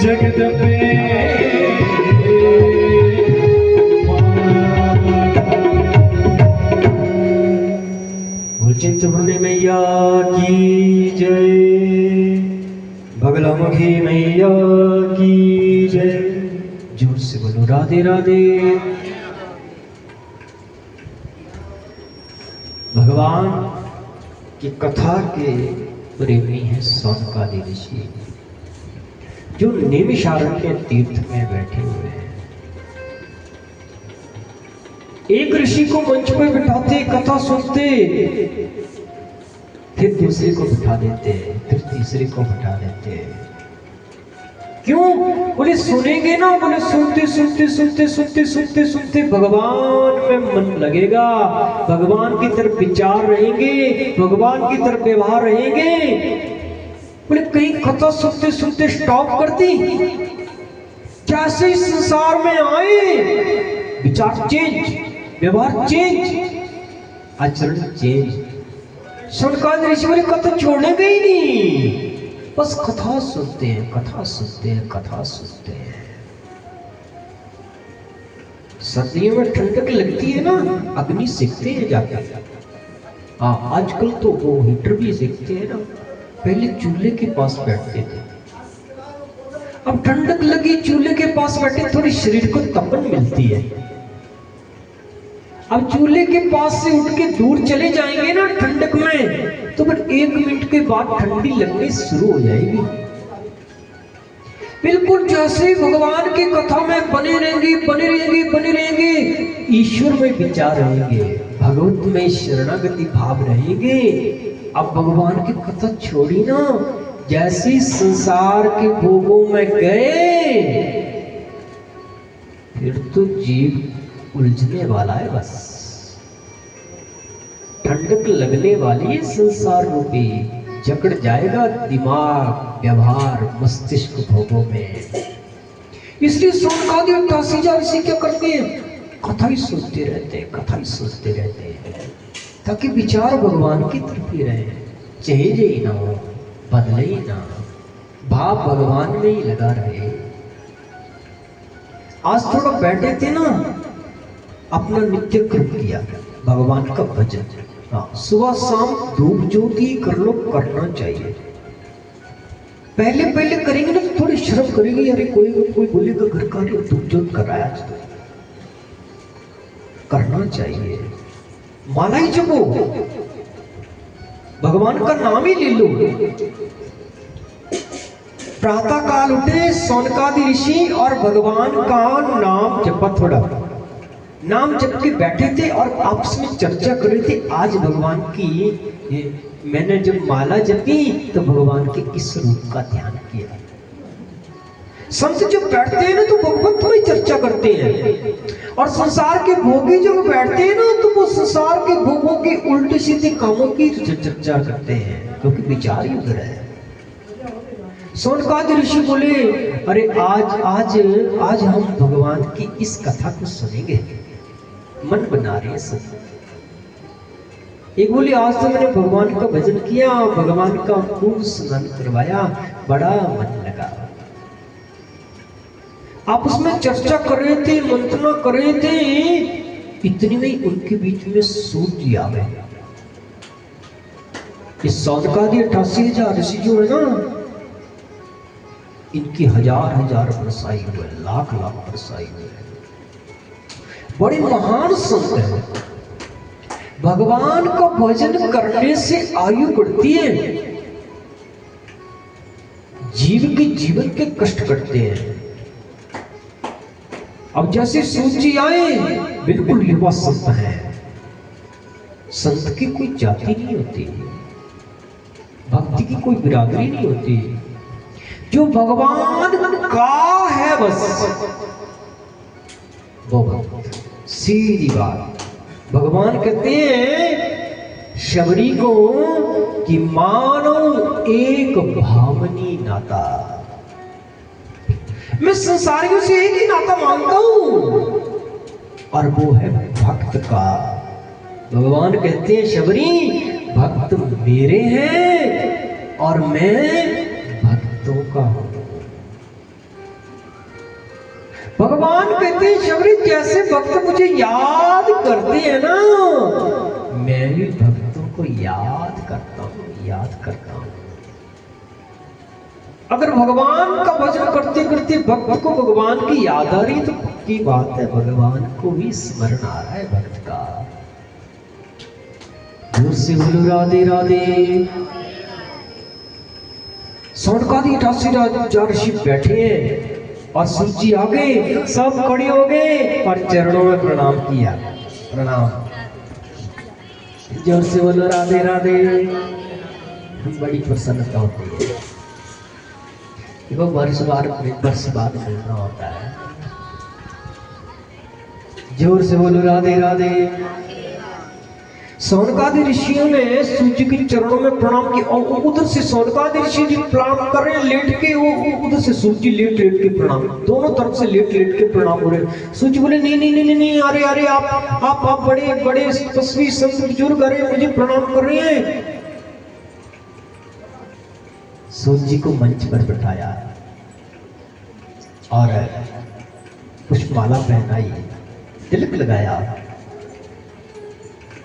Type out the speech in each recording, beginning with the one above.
जगदम्बे चिंतपूर्णी मैया की जय, बगलामुखी मैया की जय। जोर से बोलो राधे राधे। भगवान की कथा के प्रेमी हैं सौनकादि ऋषि, जो नैमिषारण्य तीर्थ में बैठे हुए हैं। एक ऋषि को मंच पर बिठाते, कथा सुनते, फिर दूसरे को बिठा देते, फिर तीसरे को बिठा देते। क्यों? बोले सुनेंगे ना, बोले सुनते सुनते सुनते सुनते सुनते सुनते भगवान में मन लगेगा, भगवान की तरफ विचार रहेंगे, भगवान की तरफ व्यवहार रहेंगे। बोले कहीं कथा सुनते सुनते स्टॉप कर दी, कैसे इस संसार में आए, विचार चेंज, व्यवहार चेंज, आचरण चेंज। सौनकादि ऋषि बोले कथा छोड़ने गई नहीं, बस कथा सुनते हैं, कथा सुनते हैं, कथा सुनते हैं। सर्दियों में ठंडक लगती है ना, अग्नि सेकते हैं जाकर। हाँ, आजकल तो वो हीटर भी सेकते हैं ना, पहले चूल्हे के पास बैठते थे। अब ठंडक लगी, चूल्हे के पास बैठे, थोड़ी शरीर को तपन मिलती है। अब चूल्हे के पास से उठ के दूर चले जाएंगे ना ठंडक में, तो फिर 1 मिनट के बाद ठंडी लगनी शुरू हो जाएगी। बिल्कुल जैसे ही भगवान की कथा में बने रहेंगे, बने रहेंगे, बने रहेंगे, ईश्वर में विचार रहेंगे, भगवत में शरणागति भाव रहेंगे। अब भगवान की कथा छोड़ी ना, जैसे संसार के भोगों में गए, फिर तो जीव उलझने वाला है। बस ठंडक लगने वाली है, संसार रूपी जकड़ जाएगा दिमाग, व्यवहार, मस्तिष्क भोगों में। इसलिए सौनकादि 88,000 ऋषि क्या करते हैं? कथा ही सोचते रहते हैं, कथा ही सोचते रहते हैं, ताकि विचार भगवान की तरफ ही रहे, चेंज ही ना हो, बदले ही ना, भाव भगवान में ही लगा रहे। आज थोड़ा बैठे थे ना, अपना नित्य क्रम किया, भगवान का भजन। हाँ, सुबह शाम धूप ज्योति कर लो, करना चाहिए। पहले पहले करेंगे ना तो थोड़ी शर्म करेंगे, अरे कोई बोलेगा घर का धूप ज्योत कर रहा है आज, तो करना चाहिए। माला ही जपो, भगवान का नाम ही ले लो। प्रातः काल उठे सौनकादि ऋषि और भगवान का नाम जपा, थोड़ा नाम जप के बैठे थे और आपस में चर्चा कर रहे थे। आज भगवान की मैंने जब माला जपी तो भगवान के इस रूप का ध्यान किया। संत जब बैठते हैं ना तो भगवत में चर्चा करते हैं, और संसार के भोगी जब बैठते हैं ना तो वो संसार के भोगों के उल्टे सीधे कामों की चर्चा करते हैं, क्योंकि विचार ही उधर है। सौनकादि ऋषि बोले अरे आज हम भगवान की इस कथा को सुनेंगे, मन बना रहे हैं सब। एक बोली आज तो मैंने भगवान का भजन किया, भगवान का खूब स्नान करवाया, बड़ा मन लगा। आप उसमें चर्चा कर रहे थे, मंत्रणा कर रहे थे, इतनी में उनके बीच में सूर्य आ गए। इस सौनकादि 88,000 ऋषि जो है ना, इनकी हजार बरसाई हुए, लाख बरसाई हुए, बड़े महान संत हैं। भगवान का भजन करने से आयु बढ़ती है, जीव के जीवन के कष्ट कटते हैं। अब जैसे सूर्य जी आए, बिल्कुल युवा संत है। संत की कोई जाति नहीं होती, भक्ति की कोई बिरादरी नहीं होती, जो भगवान का है बस वो भक्त। सीधी बात, भगवान कहते हैं शबरी को कि मानो एक भावनी नाता। मैं संसारियों से एक ही नाता मानता हूं, और वो है भक्त का। भगवान कहते हैं शबरी भक्त मेरे हैं और मैं भक्तों का हूं। भगवान कहते हैं शबरी जैसे भक्त मुझे याद करते हैं ना, मैं भी भक्तों को याद करता हूं। अगर भगवान का भजन करते करते भक्त को भगवान की याद आ रही तो की बात है, भगवान को भी स्मरण आ रहा है भक्त का। जोर से बोलो राधे राधे। सौनकादि 88 ऋषि बैठे हैं और सूत जी आ गए, सब खड़े हो गए और चरणों में प्रणाम किया। प्रणाम। जोर से बोलो राधे राधे। बड़ी प्रसन्नता होती है। देखो वर्ष बाद मिलना होता है। जोर से बोलो राधे राधे। सौनकादि ऋषियों ने सूत जी के चरणों में प्रणाम किया और उधर से सौनकादि ऋषि जी प्रणाम कर रहे हैं लेट के, वो उधर से सूत जी लेट के प्रणाम, दोनों तरफ से लेट के प्रणाम हो रहे। सूत जी बोले नहीं, अरे आप बड़े तपस्वी संत बुजुर्ग, अरे मुझे प्रणाम कर रहे हैं। सूत जी को मंच पर बैठाया और पुष्पमाला पहनाई, तिलक लगाया।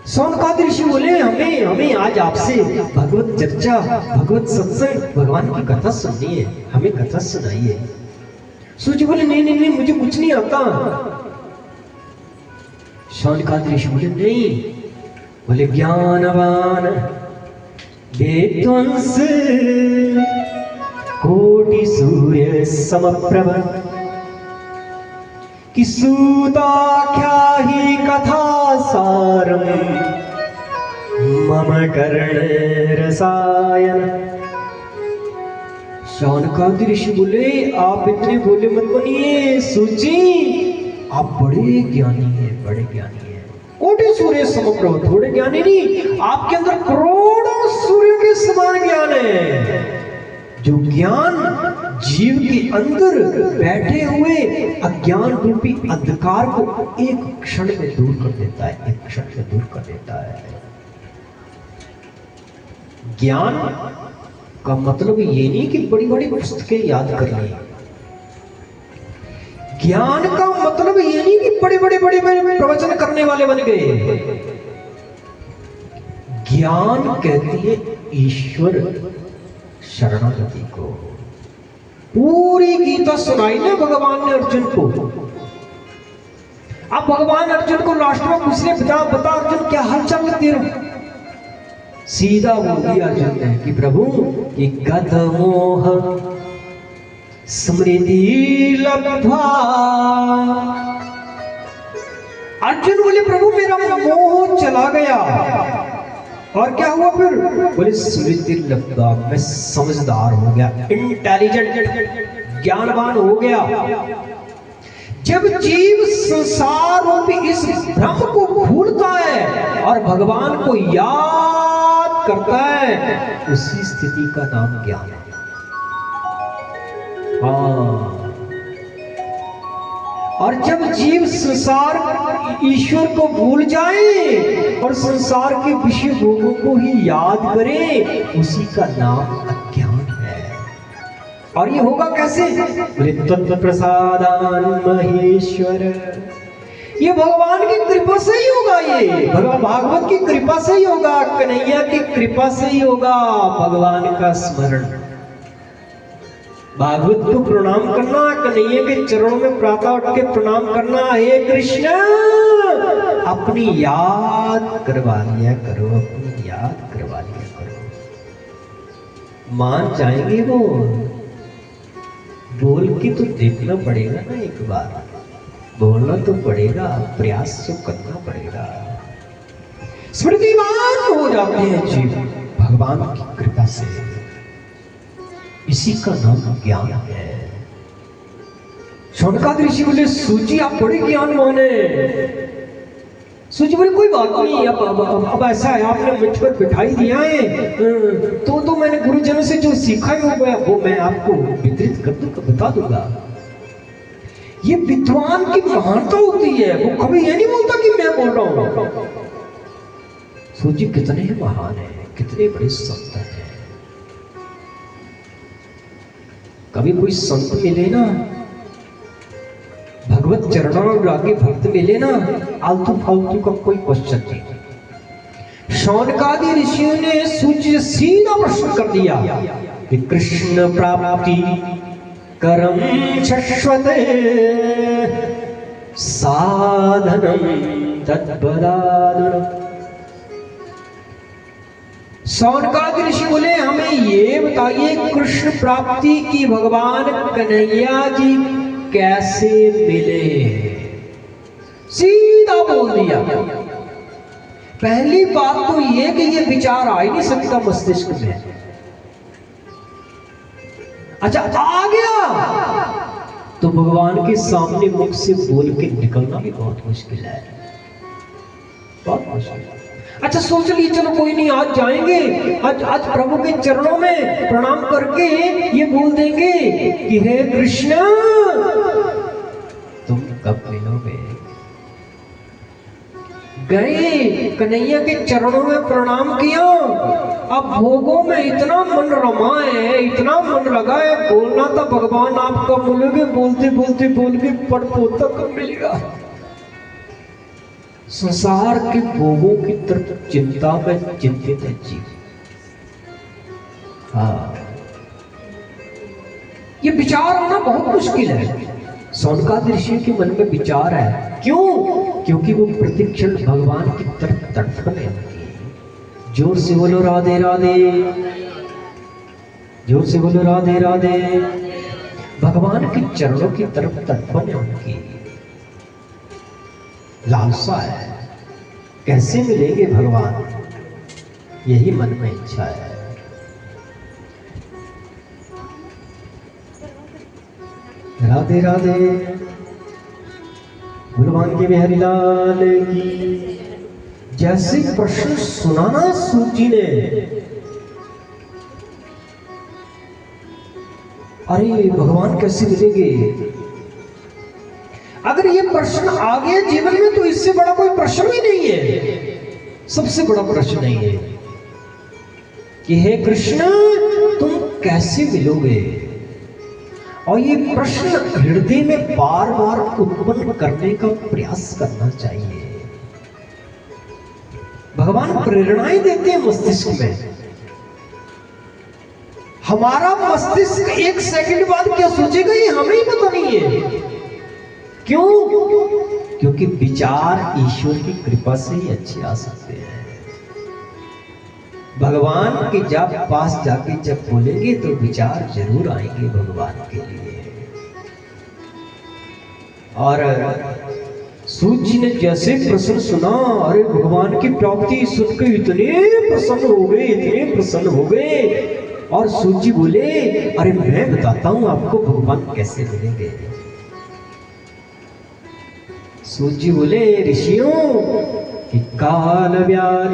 सौनकादि ऋषि बोले हमें आज आपसे भगवत चर्चा, भगवत सत्संग, भगवान की कथा सुननी है, हमें कथा सुनाइए। सूत जी बोले नहीं, मुझे कुछ नहीं आता। सौनकादि ऋषि बोले नहीं, बोले ज्ञानवान विद्वांस कोटि सूर्य समप्रभ कि सूताख्याहि कथा सारम मम कर्ण रसायन। शौनकादि ऋषि बोले आप इतने बोले मत बनिए सूत जी, आप बड़े ज्ञानी हैं। कोटि सूर्य समप्रभ, थोड़े ज्ञानी नहीं, आपके अंदर करोड़ों सूर्य के समान ज्ञान है। जो ज्ञान जीव के अंदर बैठे हुए अज्ञान रूपी अंधकार को एक क्षण में दूर कर देता है, ज्ञान का मतलब ये नहीं कि बड़ी बड़ी पुस्तकें याद कर ली। ज्ञान का मतलब ये नहीं कि बड़े प्रवचन करने वाले बन गए। ज्ञान कहती है ईश्वर शरणागति को। पूरी गीता सुनाई ना भगवान ने अर्जुन को। अब भगवान अर्जुन को लास्ट में पूछने बता अर्जुन क्या हाल चाल है तेरा। सीधा बोल दिया अर्जुन ने कि प्रभु कि गत मोह स्मृति लब्धा। अर्जुन बोले प्रभु मेरा मोह चला गया। और क्या हुआ फिर? बोले स्मृति लब्धा, मैं समझदार हो गया, इंटेलिजेंट, ज्ञानवान हो गया। जब जीव संसार रूपी इस भ्रम को भूलता है और भगवान को याद करता है, उसी स्थिति का नाम ज्ञान है। और जब जीव संसार ईश्वर को भूल जाए और संसार के विषय भोगों को ही याद करे, उसी का नाम अज्ञान है। और ये होगा कैसे? तत्व प्रसादान महेश्वर, ये भगवान की कृपा से ही होगा। ये भगवान भागवत की कृपा से ही होगा, कन्हैया की कृपा से ही होगा। भगवान का स्मरण, भागवत को प्रणाम करना, कन्हैया के चरणों में प्रातः उठ के प्रणाम करना, हे कृष्ण अपनी याद करवा लिया करो, अपनी याद करवा लिया करो। मान जाएंगे वो, बोल के तो देखना पड़ेगा ना, एक बार बोलना तो पड़ेगा, प्रयास तो करना पड़ेगा। स्मृतिमान हो जाते हैं जीव भगवान की कृपा से, इसी का नाम ज्ञान है। शौनकादि ऋषि बोले सूत जी आप बड़े ज्ञानवान है। सूत जी बोले कोई बात नहीं, अब ऐसा है आपने मुझ पर बिठाई दिया है तो मैंने गुरुजनों से जो सीखा है वो मैं आपको वितरित कर दूंगा, बता दूंगा। ये विद्वान की महानता होती है, वो कभी ये नहीं बोलता कि मैं बोल रहा हूं। सूत जी कितने महान है, कितने बड़े संत हैं। कभी कोई संत मिले ना, भगवत चरणों में रागी भक्त मिले ना, आलतू फालतू का कोई क्वेश्चन नहीं। शौनकादि ऋषियों ने सूर्य सीधा प्रश्न कर दिया कि कृष्ण प्राप्ति करम शाश्वत साधनम तद्बदादुरम। शौनकादि ऋषि बोले हमें ये बताइए कृष्ण प्राप्ति की भगवान कन्हैया जी कैसे मिले। सीधा बोल दिया। पहली बात तो ये कि ये विचार आ ही नहीं सकता मस्तिष्क में। अच्छा आ गया तो भगवान के सामने मुख से बोल के निकलना भी बहुत मुश्किल है, बहुत मुश्किल है। अच्छा सोच लीजिए, चलो कोई नहीं, आज जाएंगे, आज प्रभु के चरणों में प्रणाम करके ये बोल देंगे कि हे कृष्ण तुम कब मिलोगे। गए कन्हैया के चरणों में प्रणाम किया, अब भोगों में इतना मन रमा है, इतना मन लगा है, बोलना था भगवान आप कब मिलोगे, बोलते बोलते बोल के पड़पोता कब मिलेगा। संसार के भोगों की तरफ चिंता में चिंतित है जीव। हाँ, ये विचार आना बहुत मुश्किल है। शौनकादि ऋषि के मन में विचार है, क्यों? क्योंकि वो प्रतिक्षण भगवान की तरफ तड़फने लगती है। जोर से बोलो राधे राधे, जोर से बोलो राधे राधे। भगवान के चरणों की तरफ तड़फने उनकी लालसा है, कैसे मिलेंगे भगवान, यही मन में इच्छा है। राधे राधे, भगवान के बिहारी लाल की। जैसे प्रश्न सुना ना सूत जी ने, अरे भगवान कैसे मिलेंगे, अगर ये प्रश्न आ गया जीवन में तो इससे बड़ा कोई प्रश्न ही नहीं है। सबसे बड़ा प्रश्न नहीं है कि हे कृष्ण तुम कैसे मिलोगे। और ये प्रश्न हृदय में बार बार उत्पन्न करने का प्रयास करना चाहिए। भगवान प्रेरणाएं देते हैं मस्तिष्क में। हमारा मस्तिष्क एक सेकंड बाद क्या सोचेगा ये हमें ही पता नहीं है। क्यों? क्योंकि विचार ईश्वर की कृपा से ही अच्छे आ सकते हैं। भगवान के जब पास जाके जब बोलेंगे तो विचार जरूर आएंगे भगवान के लिए। और सूत जी ने जैसे प्रश्न सुना, अरे भगवान की प्राप्ति सुनकर इतने प्रसन्न हो गए, इतने प्रसन्न हो गए। और सूत जी बोले, अरे मैं बताता हूं आपको भगवान कैसे मिलेंगे। सूत जी बोले, ऋषियों कि काल व्याल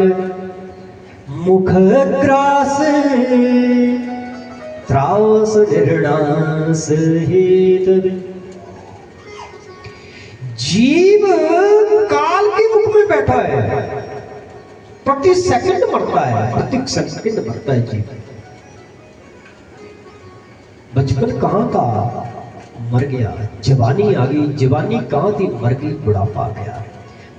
मुख ग्रास त्रास निर्णास हेतु। जीव काल के मुख में बैठा है, प्रति सेकंड मरता है, प्रति सेकंड मरता है जीव। बचपन कहां था, मर गया। जवानी आ गई, जवानी कहां थी, मर गई। बुढ़ापा आ गया।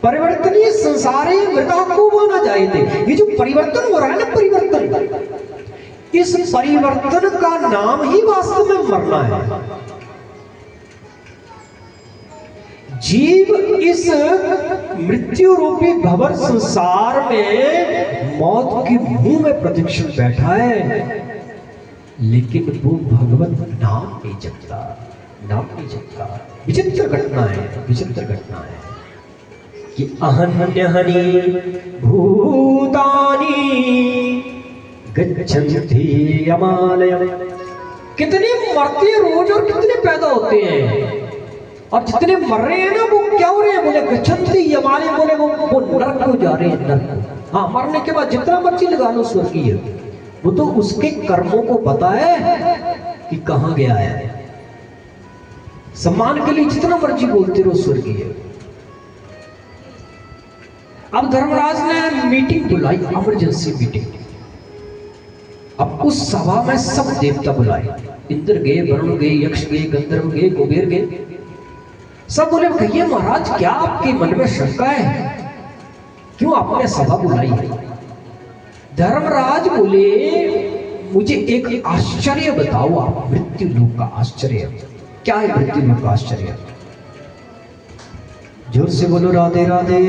परिवर्तनीय संसारे मृदा को माना जाए थे। ये जो परिवर्तन हो रहा है ना, परिवर्तन, इस परिवर्तन का नाम ही वास्तव में मरना है। जीव इस मृत्यु रूपी भंवर संसार में मौत के मुंह में प्रतीक्षण बैठा है, लेकिन वो भगवत नाम नहीं जपता, नाम नहीं जपता। विचित्र घटना है, विचित्र घटना है कि अहन्यहनि भूतानि गच्छन्ति यमालयम्। कितने मरते हैं रोज और कितने पैदा होते हैं, और जितने मर रहे हैं ना वो क्या हो रहे हैं, बोले गच्छन्ति यमालयम्, बोले वो नरक को जा रहे हैं, नरक। हाँ, मरने के बाद जितना मर्जी लगा लो स्वर्गीय, वो तो उसके कर्मों को पता है कि कहां गया है। सम्मान के लिए जितना मर्जी बोलते रहो स्वर्गीय। अब धर्मराज ने मीटिंग बुलाई, इमरजेंसी मीटिंग। अब उस सभा में सब देवता बुलाए, इंद्र गए, वरुण गए, यक्ष गए, गंधर्व गए, कुबेर गए। सब बोले कहिए महाराज क्या आपके मन में शंका है, क्यों आपने सभा बुलाई है? धर्मराज बोले मुझे एक आश्चर्य बताओ आप, मृत्यु लोक का आश्चर्य क्या है? मृत्यु लोक का आश्चर्य जोर से बोलो राधे राधे।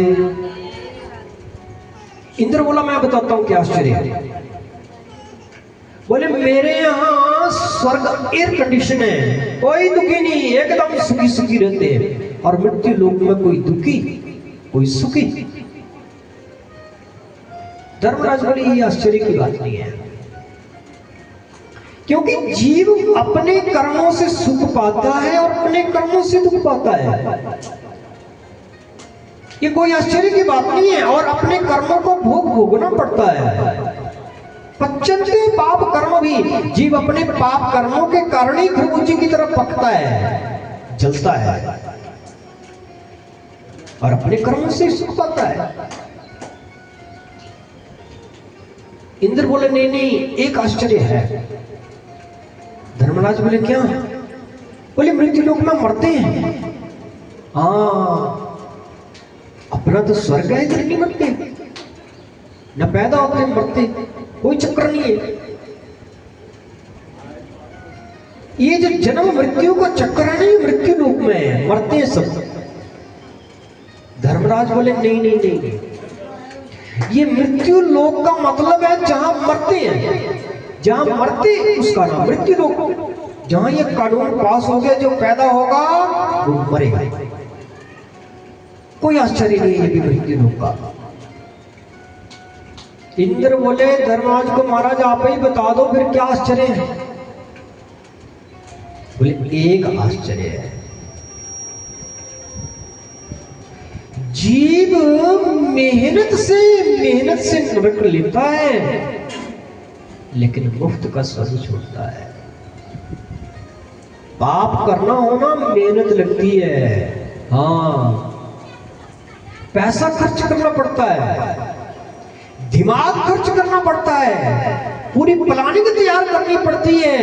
इंद्र बोला मैं बताता हूं क्या आश्चर्य है। बोले मेरे यहाँ स्वर्ग एयर कंडीशन है, कोई दुखी नहीं, एकदम सुखी सुखी रहते हैं, और मृत्यु लोक में कोई दुखी कोई सुखी। धर्मराज बोले ये आश्चर्य की बात नहीं है, क्योंकि जीव अपने कर्मों से सुख पाता है और अपने कर्मों से दुख पाता है, ये कोई आश्चर्य की बात नहीं है। और अपने कर्मों को भोगना पड़ता है। पच्चनते पाप कर्म भी, जीव अपने पाप कर्मों के कारण ही खरबूजे की तरफ पकता है, जलता है, और अपने कर्मों से सुख पाता है। इंद्र बोले नहीं नहीं एक आश्चर्य है। धर्मराज बोले क्या? बोले मृत्यु लोक में मरते हैं। हाँ अपना तो स्वर्ग है, इधर नहीं मरते, न पैदा होते मरते, कोई चक्कर नहीं है। ये जो जन्म मृत्यु का चक्कर है ना, ये मृत्यु लोक में है, मरते हैं सब। धर्मराज बोले नहीं नहीं नहीं, नहीं। ये मृत्यु लोक का मतलब है जहां मरते हैं, जहां मरते उसका नाम मृत्यु लोक। जहां ये कानून पास हो गया जो पैदा होगा वो मरेगा, कोई आश्चर्य नहीं है मृत्यु लोक का। इंद्र बोले धर्मराज को महाराज आप ही बता दो फिर क्या आश्चर्य है। बोले एक आश्चर्य है, जीव मेहनत से नरक लेता है लेकिन मुफ्त का स्वर्ग छोड़ता है। पाप करना होना मेहनत लगती है, हाँ पैसा खर्च करना पड़ता है, दिमाग खर्च करना पड़ता है, पूरी प्लानिंग तैयार करनी पड़ती है,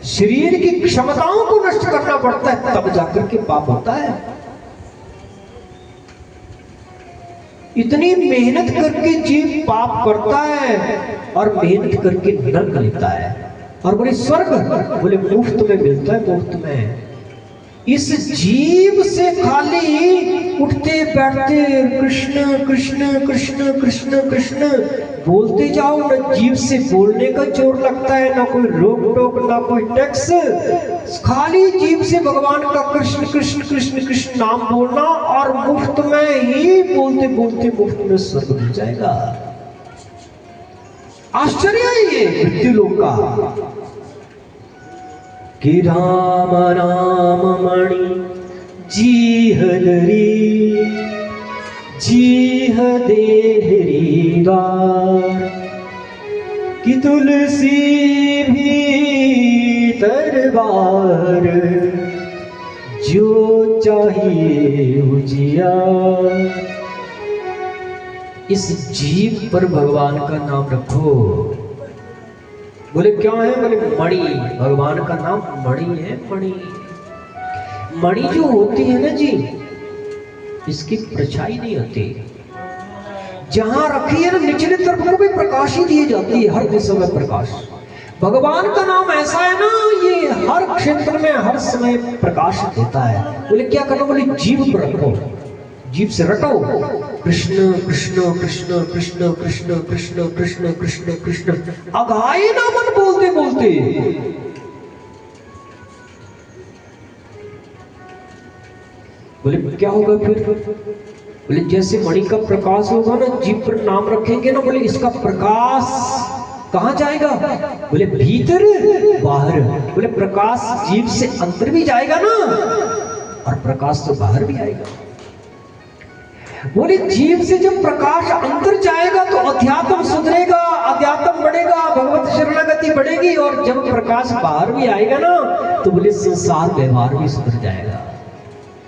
शरीर की क्षमताओं को नष्ट करना पड़ता है, तब जाकर के पाप होता है। इतनी मेहनत करके जीव पाप करता है और मेहनत करके नरक लेता है। और बोले स्वर्ग, बोले मुफ्त में मिलता है, मुफ्त में। इस जीव से खाली उठते बैठते कृष्ण कृष्ण कृष्ण कृष्ण कृष्ण बोलते जाओ, ना जीव से बोलने का जोर लगता है, ना कोई रोक टोक, ना कोई टैक्स, खाली जीव से भगवान का कृष्ण कृष्ण कृष्ण कृष्ण नाम बोलना, और मुफ्त में ही बोलते बोलते मुफ्त में स्वर्ग मिल जाएगा। आश्चर्य है ये मृत्यु लोक का। कि राम नाम मणि जीह धरी, जीह देहरी द्वार, कि तुलसी भी दरबार, जो चाहिए उजियार। इस जीव पर भगवान का नाम रखो। बोले क्या है? बोले मणि, भगवान का नाम मणि है। मणि मणि जो होती है ना जी, इसकी परछाई नहीं होती, जहां रखी है ना निचले तरफ को भी प्रकाश ही दी जाती है, हर दिशा में प्रकाश। भगवान का नाम ऐसा है ना, ये हर क्षेत्र में हर समय प्रकाश देता है। बोले क्या करो? बोले जीव पर रखो, जीव से रटो कृष्ण कृष्ण कृष्ण कृष्ण कृष्ण कृष्ण कृष्ण कृष्ण कृष्ण, अघाए ना मन बोलते बोलते। बोले क्या होगा फिर? बोले जैसे मणि का प्रकाश होगा ना, जीव पर नाम रखेंगे ना, बोले इसका प्रकाश कहां जाएगा? बोले भीतर बाहर। बोले प्रकाश जीव से अंदर भी जाएगा ना, और प्रकाश तो बाहर भी आएगा। बोले जीव से जब प्रकाश अंदर जाएगा तो अध्यात्म सुधरेगा, अध्यात्म बढ़ेगा, भगवत शरणागति बढ़ेगी, और जब प्रकाश बाहर भी आएगा ना, तो बोले संसार व्यवहार भी सुधर जाएगा,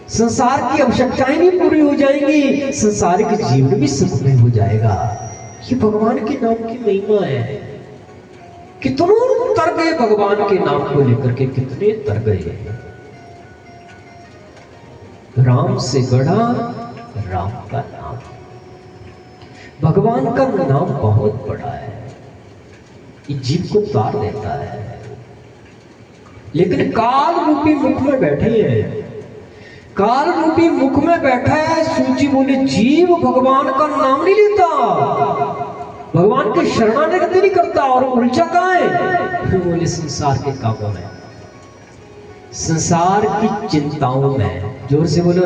संसार की आवश्यकताएं भी पूरी हो जाएंगी, संसारिक जीवन भी सुखमय हो जाएगा। ये भगवान के नाम की महिमा है। कितनों तर गए भगवान के नाम को लेकर के, कितने तर गए। राम से बड़ा राम का नाम। भगवान का नाम बहुत बड़ा है, ये जीव को तार देता है। लेकिन काल रूपी मुख में बैठी है, काल रूपी मुख में बैठा है। सूची बोले जीव भगवान का नाम नहीं लेता, भगवान के शरणागति नहीं करता, और उलझा कहाँ है? बोले संसार के कामों में, संसार की चिंताओं में। जोर से बोलो।